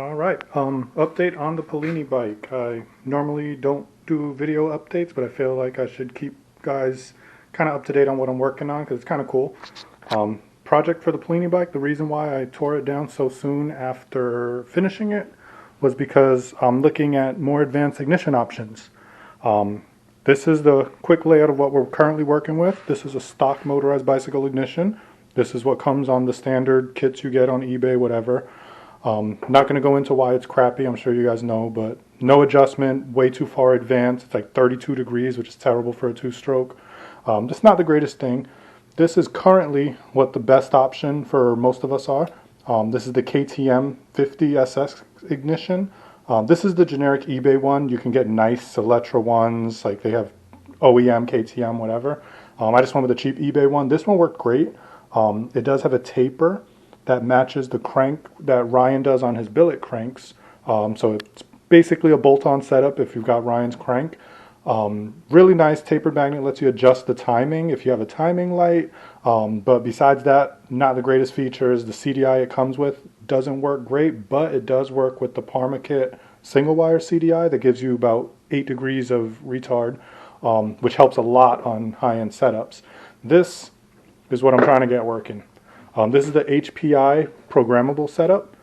All right, update on the Polini bike. I normally don't do video updates, but I feel like I should keep guys kind of up to date on what I'm working on because it's kind of cool. Project for the Polini bike, the reason why I tore it down so soon after finishing it was because I'm looking at more advanced ignition options. This is the quick layout of what we're currently working with. This is a stock motorized bicycle ignition. This is what comes on the standard kits you get on eBay, whatever. Not going to go into why it's crappy, I'm sure you guys know, but no adjustment, way too far advanced. It's like 32 degrees, which is terrible for a two-stroke. Just not the greatest thing. This is currently what the best option for most of us are. This is the KTM 50 SS ignition. This is the generic eBay one. You can get nice Electra ones, like they have OEM, KTM, whatever. I just went with the cheap eBay one. This one worked great. It does have a taper that matches the crank that Ryan does on his billet cranks. So it's basically a bolt-on setup if you've got Ryan's crank. Really nice tapered magnet, lets you adjust the timing if you have a timing light. But besides that, not the greatest features. The CDI it comes with doesn't work great, but it does work with the Parmakit single wire CDI that gives you about 8 degrees of retard, which helps a lot on high-end setups. This is what I'm trying to get working. This is the Hpi Programmable Setup.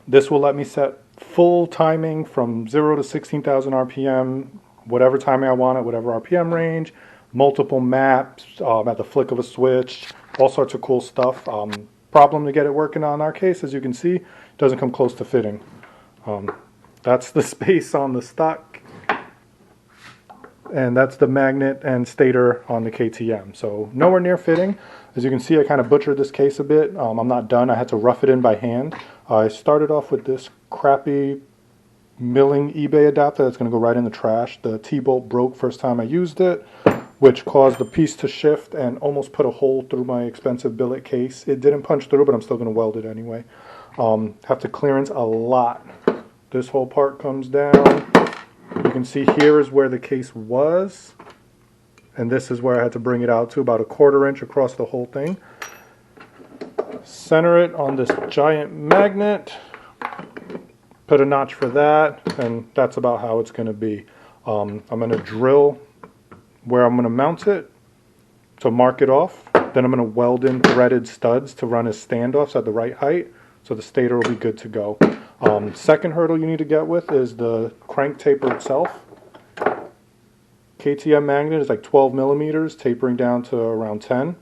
This will let me set full timing from 0 to 16,000 RPM, whatever timing I want at whatever RPM range, multiple maps at the flick of a switch, all sorts of cool stuff. Problem to get it working on our case, as you can see, doesn't come close to fitting. That's the space on the stock, and that's the magnet and stator on the KTM. So nowhere near fitting. As you can see, I kind of butchered this case a bit. I'm not done. I had to rough it in by hand. I started off with this crappy milling eBay adapter that's going to go right in the trash. The T-bolt broke first time I used it, which caused the piece to shift and almost put a hole through my expensive billet case. It didn't punch through, but I'm still going to weld it anyway. Have to clearance a lot. This whole part comes down. You can see here is where the case was, and this is where I had to bring it out to, about a 1/4 inch across the whole thing. Center it on this giant magnet, put a notch for that, and that's about how it's going to be. I'm going to drill where I'm going to mount it to mark it off. Then I'm going to weld in threaded studs to run as standoffs at the right height, so the stator will be good to go. Second hurdle you need to get with is the crank taper itself. KTM magnet is like 12 millimeters, tapering down to around 10.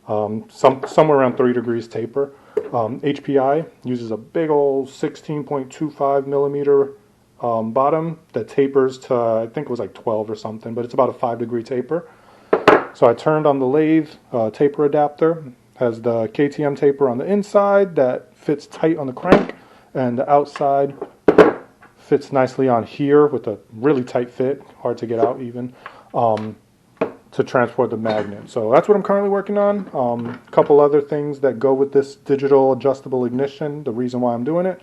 Somewhere around 3 degrees taper. Hpi uses a big old 16.25 millimeter bottom that tapers to, I think it was like 12 or something, but it's about a 5-degree taper. So I turned on the lathe taper adapter. Has the KTM taper on the inside that fits tight on the crank, and the outside fits nicely on here with a really tight fit, hard to get out even, to transport the magnet. So that's what I'm currently working on. A couple other things that go with this digital adjustable ignition, the reason why I'm doing it.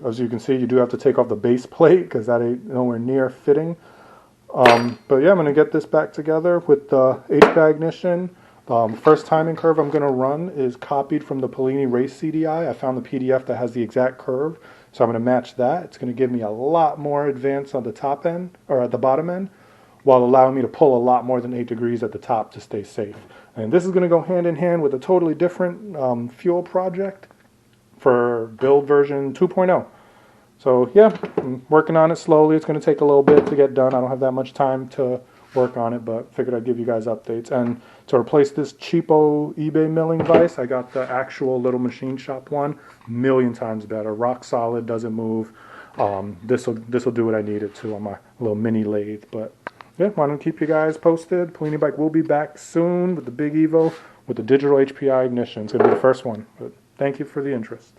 As you can see, you do have to take off the base plate because that ain't nowhere near fitting. But yeah, I'm going to get this back together with the Hpi ignition. First timing curve I'm going to run is copied from the Polini race CDI. I found the PDF that has the exact curve, so I'm going to match that. It's going to give me a lot more advance on the top end, or at the bottom end, while allowing me to pull a lot more than 8 degrees at the top to stay safe. And this is going to go hand in hand with a totally different fuel project for build version 2.0. So yeah, I'm working on it slowly. It's going to take a little bit to get done. I don't have that much time to work on it, but figured I'd give you guys updates. And to replace this cheapo eBay milling vise, I got the actual little machine shop one, million times better. Rock solid, doesn't move. This will do what I need it to on my little mini lathe. But yeah, why don't keep you guys posted. Polini bike will be back soon with the big Evo with the digital Hpi ignition. It's going to be the first one. But thank you for the interest.